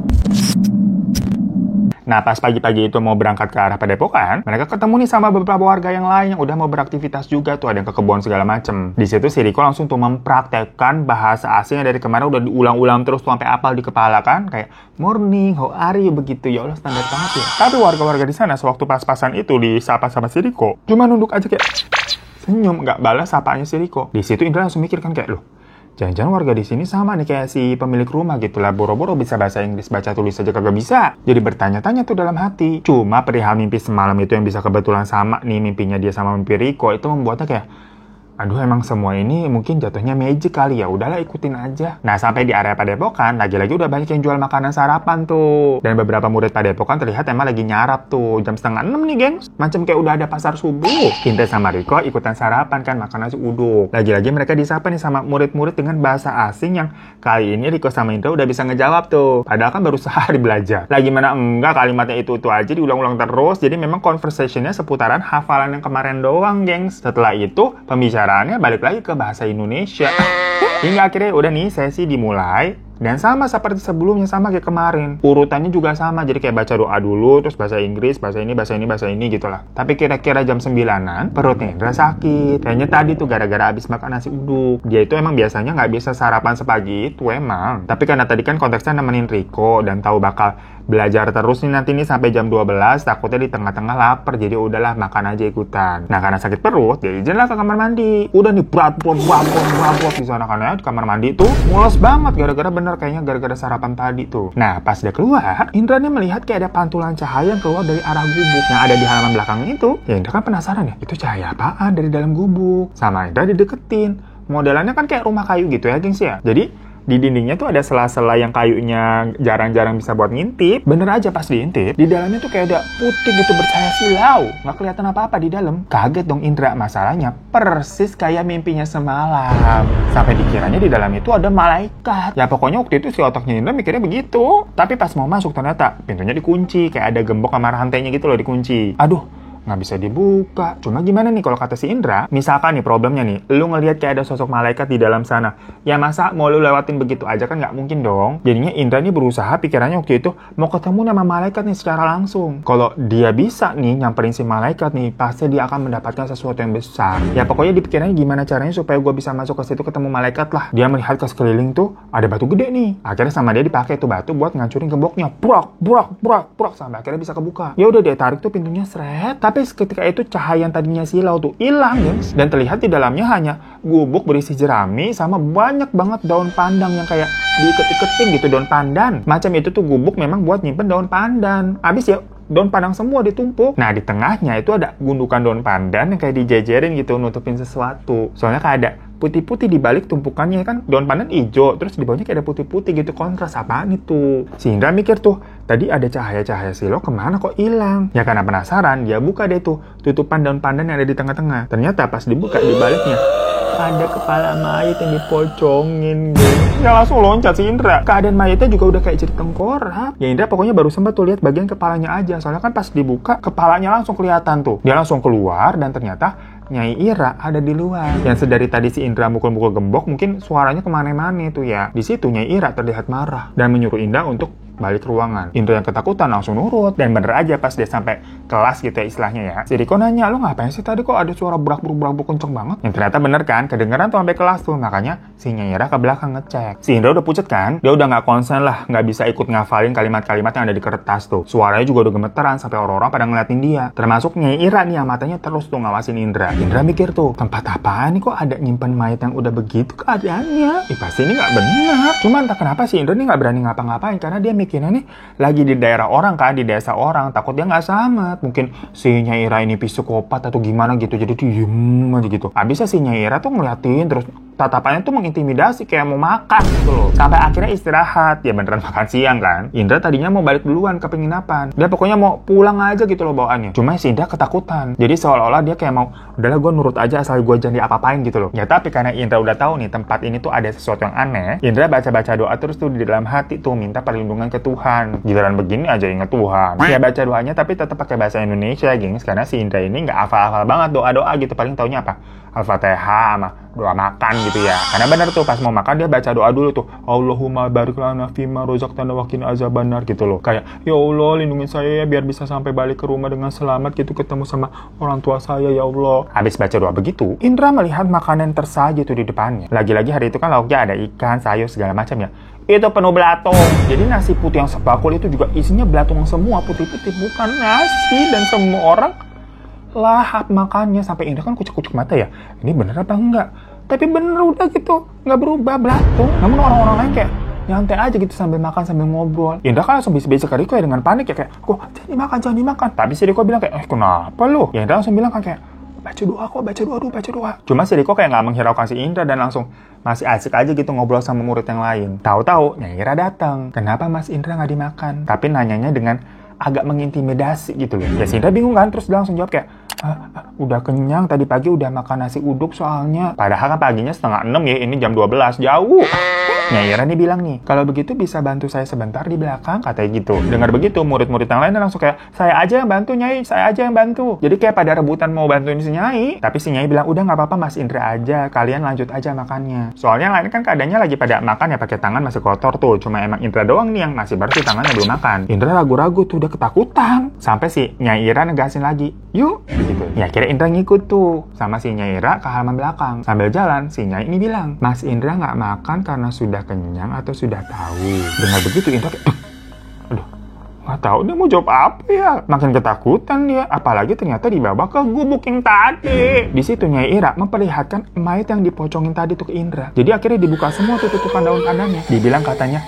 Nah, pas pagi-pagi itu mau berangkat ke arah Padepokan, mereka ketemu nih sama beberapa warga yang lain yang udah mau beraktivitas juga tuh, ada yang ke kebun segala macem. Di situ si Riko langsung tuh mempraktekkan bahasa asing yang dari kemarin udah diulang-ulang terus tuh sampai apal di kepala kan, kayak morning, how are you, begitu. Ya Allah, standar banget ya. Tapi warga-warga di sana sewaktu pas-pasan itu disapa sama si Riko, cuma nunduk aja kayak senyum, nggak balas sapaannya si Riko. Di situ Indra langsung mikir kan kayak, loh, jangan-jangan warga di sini sama nih kayak si pemilik rumah gitu lah, boro-boro bisa bahasa Inggris, baca tulis aja kagak bisa. Jadi bertanya-tanya tuh dalam hati. Cuma perihal mimpi semalam itu yang bisa kebetulan sama nih mimpinya dia sama mimpi Riko, itu membuatnya kayak, aduh, emang semua ini mungkin jatuhnya magic kali ya, udahlah ikutin aja. Nah, sampai di area Padepokan, lagi-lagi udah banyak yang jual makanan sarapan tuh. Dan beberapa murid Padepokan terlihat emang lagi nyarap tuh, jam 5:30 nih, gengs. Macam kayak udah ada pasar subuh. Indra sama Riko ikutan sarapan kan, makan nasi uduk. Lagi-lagi mereka disapa nih sama murid-murid dengan bahasa asing yang kali ini Riko sama Indra udah bisa ngejawab tuh. Padahal kan baru sehari belajar. Lagi mana enggak, kalimatnya itu aja diulang-ulang terus. Jadi memang conversationnya seputaran hafalan yang kemarin doang, gengs. Setelah itu, pembicaraan balik lagi ke bahasa Indonesia. Hingga akhirnya udah nih sesi dimulai. Dan sama seperti sebelumnya, sama kayak kemarin. Urutannya juga sama, jadi kayak baca doa dulu, terus bahasa Inggris, bahasa ini gitu lah. Tapi kira-kira jam 9-an, perutnya Indra sakit. Kayaknya tadi tuh gara-gara abis makan nasi uduk. Dia itu emang biasanya nggak bisa sarapan sepagi itu emang. Tapi karena tadi kan konteksnya nemenin Riko, dan tahu bakal belajar terus nih nanti nih sampai jam 12, takutnya di tengah-tengah lapar, jadi udahlah makan aja ikutan. Nah karena sakit perut, jadi izinlah ke kamar mandi. Udah nih berat di sana karena di kamar mandi tuh mules banget gara-gara bener kayaknya gara-gara sarapan tadi tuh. Nah pas dia keluar, Indra nih melihat kayak ada pantulan cahaya yang keluar dari arah gubuk yang ada di halaman belakangnya itu. Ya Indra kan penasaran ya, itu cahaya apaan dari dalam gubuk? Sama Indra dideketin. Modelannya kan kayak rumah kayu gitu ya gengs ya. Jadi di dindingnya tuh ada sela-sela yang kayunya jarang-jarang bisa buat ngintip. Bener aja pas diintip, di dalamnya tuh kayak ada putih gitu bercahaya silau. Nggak kelihatan apa-apa di dalam. Kaget dong Indra, masalahnya persis kayak mimpinya semalam. Sampai dikiranya di dalam itu ada malaikat. Ya pokoknya waktu itu si otaknya Indra mikirnya begitu. Tapi pas mau masuk ternyata pintunya dikunci. Kayak ada gembok sama rantainya gitu loh dikunci. Aduh, nggak bisa dibuka. Cuma gimana nih kalau kata si Indra, misalkan nih problemnya nih, lu ngelihat kayak ada sosok malaikat di dalam sana. Ya masa mau lu lewatin begitu aja kan nggak mungkin dong. Jadinya Indra nih berusaha pikirannya waktu itu mau ketemu nama malaikat nih secara langsung. Kalau dia bisa nih nyamperin si malaikat nih, pasti dia akan mendapatkan sesuatu yang besar. Ya pokoknya dipikirannya gimana caranya supaya gue bisa masuk ke situ ketemu malaikat lah. Dia melihat ke sekeliling tuh ada batu gede nih. Akhirnya sama dia dipakai tuh batu buat ngancurin gemboknya. Brok sampai akhirnya bisa kebuka. Ya udah dia tarik tuh pintunya seret. Tapi ketika itu cahaya yang tadinya silau tuh hilang, guys. Dan terlihat di dalamnya hanya gubuk berisi jerami sama banyak banget daun pandan yang kayak diiket-iketin gitu, daun pandan. Macam itu tuh gubuk memang buat nyimpen daun pandan. Abis ya daun pandan semua ditumpuk. Nah di tengahnya itu ada gundukan daun pandan yang kayak dijejerin gitu nutupin sesuatu. Soalnya kayak ada putih-putih di balik tumpukannya kan, daun pandan hijau, terus di bawahnya kayak ada putih-putih gitu, kontras apaan itu. Si Indra mikir tuh, tadi ada cahaya-cahaya silau kemana kok hilang? Ya karena penasaran, dia buka deh tuh tutupan daun pandan yang ada di tengah-tengah. Ternyata pas dibuka di baliknya ada kepala mayat yang dipocongin, geng. Ya langsung loncat si Indra. Keadaan mayatnya juga udah kayak jadi tengkorak. Ya Indra pokoknya baru sempat tuh lihat bagian kepalanya aja. Soalnya kan pas dibuka kepalanya langsung kelihatan tuh. Dia langsung keluar dan ternyata Nyai Ira ada di luar. Yang sedari tadi si Indra mukul-mukul gembok, mungkin suaranya kemana-mana tuh ya. Di situ Nyai Ira terlihat marah dan menyuruh Indra untuk balik ruangan. Indra yang ketakutan langsung nurut. Dan bener aja pas dia sampai kelas gitu ya istilahnya ya. Si Riko nanya, lo ngapain sih tadi kok ada suara berak-berak kenceng banget? Yang ternyata bener kan, kedengeran tuh sampai kelas tuh. Makanya si Nyai Ira ke belakang ngecek. Si Indra udah pucet kan, dia udah nggak konsen lah, nggak bisa ikut ngafalin kalimat-kalimat yang ada di kertas tuh. Suaranya juga udah gemeteran sampai orang-orang pada ngeliatin dia. Termasuk Nyai Ira nih yang matanya terus tuh ngawasin Indra. Indra mikir tuh, tempat apaan nih kok ada nyimpen mayat yang udah begitu keadaannya? Pasti ini nggak benar. Cuma entah kenapa si Indra nih nggak berani ngapa-ngapain karena dia mikirnya nih lagi di daerah orang kan, di desa orang, takut dia nggak selamat. Mungkin si Nyai Ira ini psikopat atau gimana gitu, jadi diem aja gitu. Abisnya si Nyai Ira tuh ngeliatin terus tatapannya tuh mengintimidasi kayak mau makan gitu loh. Sampai akhirnya istirahat. Ya beneran makan siang kan. Indra tadinya mau balik duluan ke penginapan. Dia pokoknya mau pulang aja gitu loh bawaannya. Cuma si Indra ketakutan. Jadi seolah-olah dia kayak mau, udahlah gue nurut aja asal gue jangan diapa-apain gitu loh. Ya tapi karena Indra udah tahu nih tempat ini tuh ada sesuatu yang aneh, Indra baca-baca doa terus tuh di dalam hati tuh minta perlindungan ke Tuhan. Giliran begini aja inget Tuhan. Ya baca doanya tapi tetap pakai bahasa Indonesia, gengs. Karena si Indra ini nggak hafal-hafal banget doa-doa gitu. Paling taunya apa? Al-Fatihah sama doa makan gitu ya. Karena bener tuh pas mau makan dia baca doa dulu tuh. Allahumma barik lana fima rozaqtana wa qina azabannar gitu loh. Kayak ya Allah lindungi saya ya biar bisa sampai balik ke rumah dengan selamat gitu, ketemu sama orang tua saya ya Allah. Habis baca doa begitu, Indra melihat makanan tersaji tuh di depannya. Lagi-lagi hari itu kan lauknya ada ikan, sayur segala macam ya. Itu penuh belatung. Jadi nasi putih yang sebakul itu juga isinya belatung semua, putih-putih, bukan nasi. Dan semua orang lahap makannya sampai Indra kan kucuk-kucuk mata ya. Ini bener apa enggak? Tapi bener udah gitu, nggak berubah belatung. Namun orang-orang lain kayak nyantai aja gitu sambil makan sambil ngobrol. Indra kan langsung bisik-bisik ke Riko ya dengan panik ya kayak, kok jangan dimakan. Tapi si Riko bilang kayak, kenapa lu? Ya Indra langsung bilang kan kayak, baca doa. Cuma si Riko kayak nggak menghiraukan si Indra dan langsung masih asik aja gitu ngobrol sama murid yang lain. Tahu-tahu Nyai Ira datang. Kenapa Mas Indra nggak dimakan? Tapi nanyanya dengan agak mengintimidasi gitu loh. Ya si Indra bingung kan, terus dia langsung jawab kayak, udah kenyang, tadi pagi udah makan nasi uduk soalnya. Padahal kan paginya 5:30 ya, ini jam 12, jauh. Nyai Ira nih bilang nih, kalau begitu bisa bantu saya sebentar di belakang, katanya gitu. Dengar begitu, murid-murid yang lain langsung kayak, saya aja yang bantu Nyai, saya aja yang bantu. Jadi kayak pada rebutan mau bantuin si Nyai. Tapi si Nyai bilang, udah nggak apa-apa Mas Indra aja, kalian lanjut aja makannya. Soalnya yang lain kan keadaannya lagi pada makan ya pakai tangan masih kotor tuh. Cuma emang Indra doang nih yang masih bersih, tangannya belum makan. Indra ragu-ragu tuh, udah ketakutan. Sampai si Nyai Ira negasin lagi, yuk, gitu. Ya kira Indra ngikut tuh sama si Nyai Ira ke halaman belakang. Sambil jalan, si Nyai ini bilang, Mas Indra nggak makan karena sudah kenyang atau sudah tahu. Dengar begitu Indra kayak, aduh, Nggak tahu dia mau jawab apa ya. Makin ketakutan dia. Apalagi ternyata dibawa ke gubuk yang tadi. Di situ Nyai Ira memperlihatkan mayat yang dipocongin tadi tuh ke Indra. Jadi akhirnya dibuka semua tuh tutupan daun pandannya. Dibilang katanya,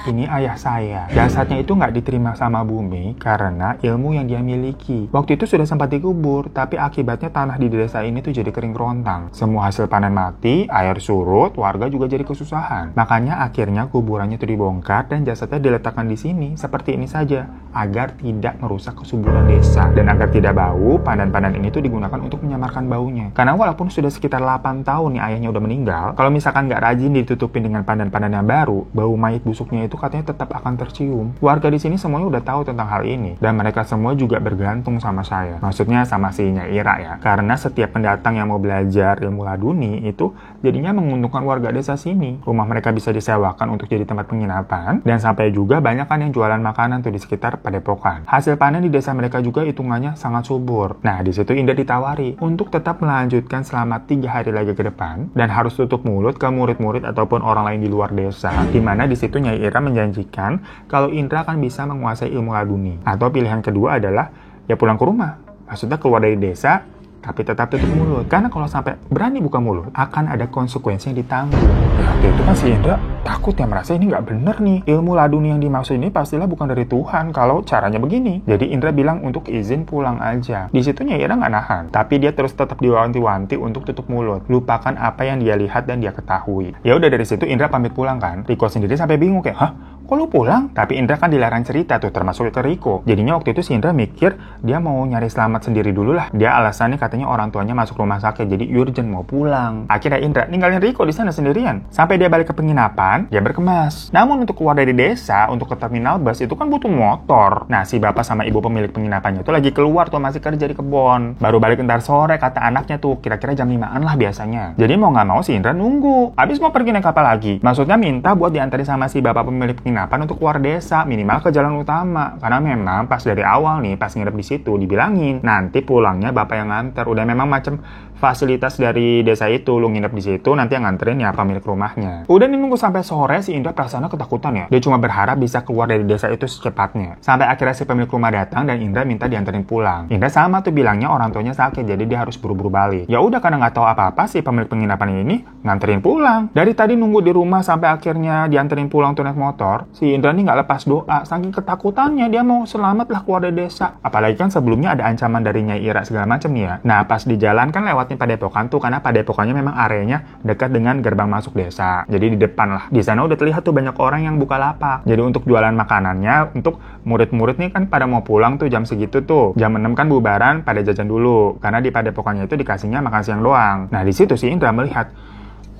ini ayah saya. Jasadnya itu nggak diterima sama bumi karena ilmu yang dia miliki. Waktu itu sudah sempat dikubur, tapi akibatnya tanah di desa ini tuh jadi kering kerontang. Semua hasil panen mati, air surut, warga juga jadi kesusahan. Makanya akhirnya kuburannya tuh dibongkar dan jasadnya diletakkan di sini seperti ini saja, agar tidak merusak kesuburan desa. Dan agar tidak bau, pandan-pandan ini tuh digunakan untuk menyamarkan baunya. Karena walaupun sudah sekitar 8 tahun nih ayahnya udah meninggal, kalau misalkan nggak rajin ditutupin dengan pandan-pandan yang baru, bau mayat busuknya itu katanya tetap akan tercium. Warga di sini semuanya udah tahu tentang hal ini dan mereka semua juga bergantung sama saya. Maksudnya sama si Nyai Ira ya. Karena setiap pendatang yang mau belajar ilmu laduni itu jadinya menguntungkan warga desa sini. Rumah mereka bisa disewakan untuk jadi tempat penginapan dan sampai juga banyak kan yang jualan makanan tuh di sekitar padepokan. Hasil panen di desa mereka juga hitungannya sangat subur. Nah, di situ Indah ditawari untuk tetap melanjutkan selama 3 hari lagi ke depan dan harus tutup mulut ke murid-murid ataupun orang lain di luar desa. Dimana di situ Nyai Ira menjanjikan kalau Indra akan bisa menguasai ilmu laduni. Atau pilihan kedua adalah ya pulang ke rumah. Maksudnya keluar dari desa tapi tetap tutup mulut. Karena kalau sampai berani buka mulut, akan ada konsekuensi yang ditanggung. Ya, waktu itu kan si Indra takut ya, merasa ini nggak bener nih. Ilmu laduni yang dimaksud ini pastilah bukan dari Tuhan kalau caranya begini. Jadi Indra bilang untuk izin pulang aja. Di situ Nyai Ira nggak nahan. Tapi dia terus tetap diwanti-wanti untuk tutup mulut. Lupakan apa yang dia lihat dan dia ketahui. Ya udah dari situ Indra pamit pulang kan. Riko sendiri sampai bingung kayak, hah? Kok lu pulang? Tapi Indra kan dilarang cerita tuh, termasuk ke Riko. Jadinya waktu itu si Indra mikir dia mau nyari selamat sendiri dulu lah. Dia alasannya katanya orang tuanya masuk rumah sakit, jadi urgent mau pulang. Akhirnya Indra ninggalin Riko di sana sendirian. Sampai dia balik ke penginapan, dia berkemas. Namun untuk keluar dari desa, untuk ke terminal bus itu kan butuh motor. Nah, si bapak sama ibu pemilik penginapannya itu lagi keluar tuh, masih kerja di kebon. Baru balik ntar sore, kata anaknya tuh, kira-kira jam 5-an lah biasanya. Jadi mau nggak mau si Indra nunggu. Abis mau pergi naik kapal lagi. Maksudnya minta buat diantarin sama si bapak pemilik penginapan untuk keluar desa, minimal ke jalan utama. Karena memang pas dari awal nih, pas nginep di situ, dibilangin nanti pulangnya bapak yang nganter. Udah memang macam fasilitas dari desa itu, lu nginep di situ, nanti yang nganterin ya pemilik rumahnya. Udah nih nunggu sampai sore, si Indra perasaannya ketakutan ya. Dia cuma berharap bisa keluar dari desa itu secepatnya. Sampai akhirnya si pemilik rumah datang dan Indra minta dianterin pulang. Indra sama tuh bilangnya orang tuanya sakit, jadi dia harus buru-buru balik. Ya udah, karena nggak tahu apa-apa, si pemilik penginapan ini nganterin pulang. Dari tadi nunggu di rumah sampai akhirnya dianterin pulang tuh naik motor, si Indra nih nggak lepas doa. Saking ketakutannya dia mau selamat lah keluar dari desa. Apalagi kan sebelumnya ada ancaman dari Nyai Ira segala macam nih ya. Nah, pas di jalan kan lewatin padepokan tuh, karena padepokannya memang areanya dekat dengan gerbang masuk desa. Jadi di depan lah. Di sana udah terlihat tuh banyak orang yang buka lapak. Jadi untuk jualan makanannya, untuk murid-murid nih kan pada mau pulang tuh jam segitu tuh. Jam 6 kan bubaran, pada jajan dulu. Karena di padepokannya itu dikasihnya makan siang doang. Nah, di situ si Indra melihat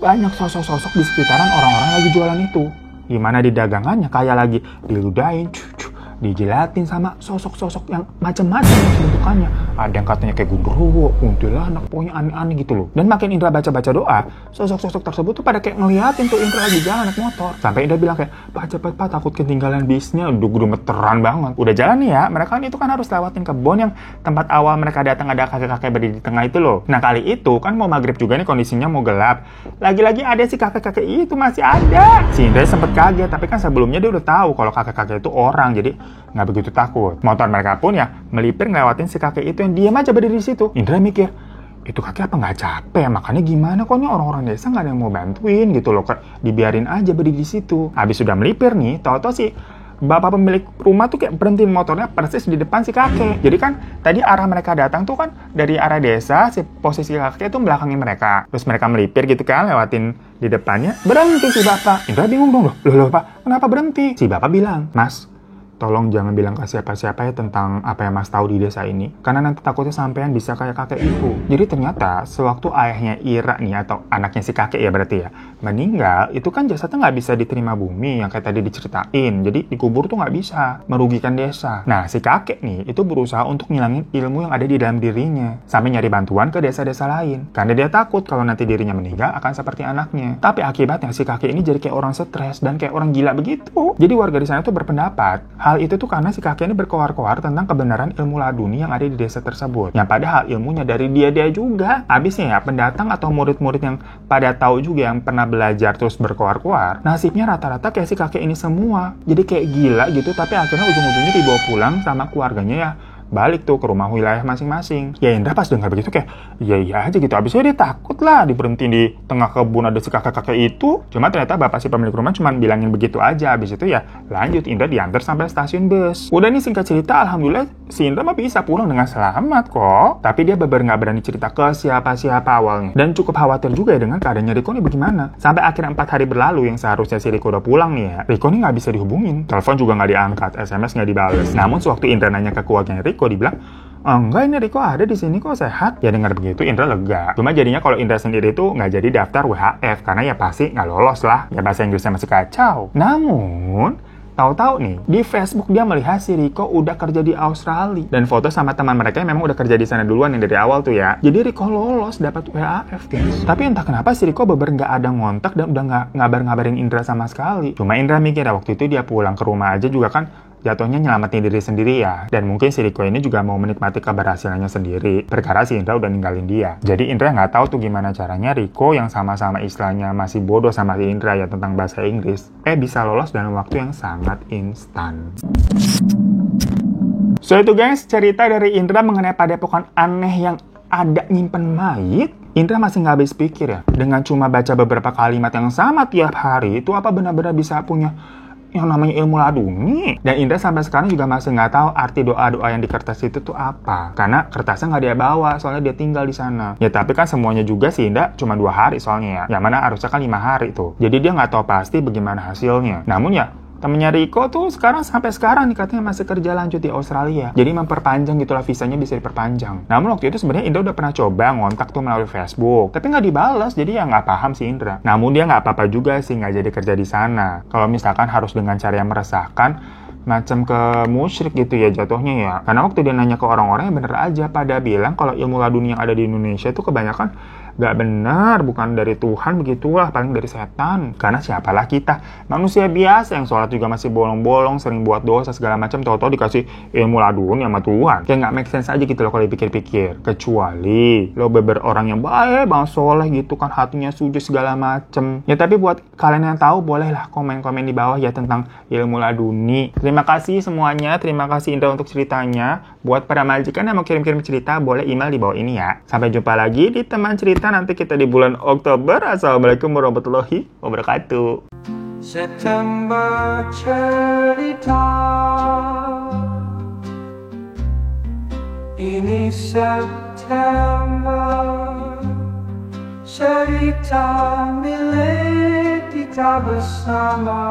banyak sosok-sosok di sekitaran orang-orang yang lagi jualan itu. Gimana di dagangannya kayak lagi diludahin, dijelatin sama sosok-sosok yang macam-macam bentukannya. Ada yang katanya kayak gundurwo, kuntilanak, pokoknya aneh-aneh gitu loh. Dan makin Indra baca-baca doa, sosok-sosok tersebut tuh pada kayak ngeliatin tuh Indra lagi jalan naik motor. Sampai Indra bilang kayak, "Pak, cepet Pak, takut ketinggalan bisnya." Udah gemeteran banget. Udah jalan nih ya, mereka kan itu kan harus lewatin kebun yang tempat awal mereka datang ada kakek-kakek berdiri di tengah itu loh. Nah, kali itu kan mau maghrib juga nih, kondisinya mau gelap. Lagi-lagi ada si kakek-kakek itu masih ada. Si Indra sempet kaget, tapi kan sebelumnya dia udah tahu kalau kakek-kakek itu orang, jadi nggak begitu takut. Motor mereka pun ya melipir ngelewatin si kakek itu yang diam aja berdiri di situ. Indra mikir, itu kakek apa nggak capek? Makanya gimana kok nih orang-orang desa nggak ada yang mau bantuin gitu loh, dibiarin aja berdiri di situ. Habis sudah melipir nih, tau-tau si bapak pemilik rumah tuh kayak berhentiin motornya persis di depan si kakek. Jadi kan tadi arah mereka datang tuh kan dari arah desa, si posisi kakek tuh belakangin mereka. Terus mereka melipir gitu kan, lewatin di depannya. Berhenti si bapak. Indra bingung dong, loh Pak, kenapa berhenti? Si bapak bilang, "Mas, tolong jangan bilang ke siapa-siapa ya tentang apa yang Mas tahu di desa ini. Karena nanti takutnya sampean bisa kayak kakek itu." Jadi ternyata sewaktu ayahnya Ira nih, atau anaknya si kakek ya berarti ya, meninggal, itu kan jasadnya nggak bisa diterima bumi yang kayak tadi diceritain. Jadi dikubur tuh nggak bisa, merugikan desa. Nah, si kakek nih itu berusaha untuk ngilangin ilmu yang ada di dalam dirinya. Sampai nyari bantuan ke desa-desa lain. Karena dia takut kalau nanti dirinya meninggal akan seperti anaknya. Tapi akibatnya si kakek ini jadi kayak orang stres dan kayak orang gila begitu. Jadi warga di sana tuh berpendapat, hal Hal itu tuh karena si kakek ini berkoar-koar tentang kebenaran ilmu laduni yang ada di desa tersebut. Yang padahal ilmunya dari dia juga. Habisnya ya, pendatang atau murid-murid yang pada tahu juga yang pernah belajar terus berkoar-koar, nasibnya rata-rata kayak si kakek ini semua. Jadi kayak gila gitu, tapi akhirnya ujung-ujungnya dibawa pulang sama keluarganya ya. Balik tuh ke rumah wilayah masing-masing. Ya Indra pas dengar begitu kayak, iya aja gitu. Abisnya dia takut lah diberhenti di tengah kebun ada si kakek-kakek itu. Cuma ternyata bapak si pemilik rumah cuma bilangin begitu aja. Abis itu ya lanjut Indra diantar sampai stasiun bus. Udah nih singkat cerita, alhamdulillah si Indra mah bisa pulang dengan selamat kok. Tapi dia bener nggak berani cerita ke siapa-siapa awalnya. Dan cukup khawatir juga ya dengan keadaannya Riko nih bagaimana. Sampai akhirnya 4 hari berlalu yang seharusnya si Riko udah pulang nih ya. Riko nih nggak bisa dihubungin. Telepon juga nggak diangkat, SMS nggak dibales. Namun sewaktu Indra nanya ke keluarganya Riko, dibilang, enggak, ini Riko ada di sini kok, sehat. Ya dengar begitu Indra lega. Cuma jadinya kalau Indra sendiri tuh nggak jadi daftar WHF karena ya pasti nggak lolos lah. Ya bahasa Inggrisnya masih kacau. Namun tahu-tahu nih, di Facebook dia melihat si Riko udah kerja di Australia. Dan foto sama teman mereka yang memang udah kerja di sana duluan yang dari awal tuh ya. Jadi Riko lolos dapat WHF, guys. Tapi entah kenapa si Riko beber nggak ada ngontak dan udah nggak ngabarin Indra sama sekali. Cuma Indra mikir waktu itu dia pulang ke rumah aja juga kan jatuhnya nyelamatin diri sendiri ya. Dan mungkin si Riko ini juga mau menikmati keberhasilannya sendiri. Perkara si Indra udah ninggalin dia. Jadi Indra nggak tahu tuh gimana caranya Riko yang sama-sama istilahnya masih bodoh sama si Indra ya tentang bahasa Inggris, bisa lolos dalam waktu yang sangat instan. So itu guys, cerita dari Indra mengenai padepokan aneh yang ada nyimpen mayit. Indra masih nggak habis pikir ya. Dengan cuma baca beberapa kalimat yang sama tiap hari, itu apa benar-benar bisa punya yang namanya ilmu laduni? Dan Indra sampai sekarang juga masih nggak tahu arti doa-doa yang di kertas itu tuh apa. Karena kertasnya nggak dia bawa, soalnya dia tinggal di sana. Ya tapi kan semuanya juga sih Indra cuma 2 hari soalnya ya. Yang mana harusnya kan 5 hari tuh. Jadi dia nggak tahu pasti bagaimana hasilnya. Namun ya, temennya Riko tuh sampai sekarang nih katanya masih kerja lanjut di Australia. Jadi memperpanjang gitulah, visanya bisa diperpanjang. Namun waktu itu sebenarnya Indra udah pernah coba ngontak tuh melalui Facebook, tapi nggak dibalas. Jadi ya nggak paham sih Indra. Namun dia nggak apa-apa juga sih nggak jadi kerja di sana. Kalau misalkan harus dengan cara yang meresahkan, macam ke musyrik gitu ya jatuhnya ya. Karena waktu dia nanya ke orang-orang yang bener aja pada bilang kalau ilmu laduni yang ada di Indonesia itu kebanyakan gak benar, bukan dari Tuhan, begitulah, paling dari setan. Karena siapalah kita, manusia biasa yang sholat juga masih bolong-bolong, sering buat dosa segala macam, tahu-tahu dikasih ilmu laduni sama Tuhan. Kayak gak make sense aja gitu loh kalau dipikir-pikir. Kecuali lo beber orang yang baik, bang soleh gitu kan, hatinya sujud segala macem. Ya tapi buat kalian yang tahu, bolehlah komen-komen di bawah ya tentang ilmu laduni. Terima kasih semuanya, terima kasih Indra untuk ceritanya. Buat para majikan yang mau kirim-kirim cerita, boleh email di bawah ini ya. Sampai jumpa lagi di teman cerita nanti kita di bulan Oktober. Assalamualaikum warahmatullahi wabarakatuh. September cerita, ini September cerita milik kita bersama.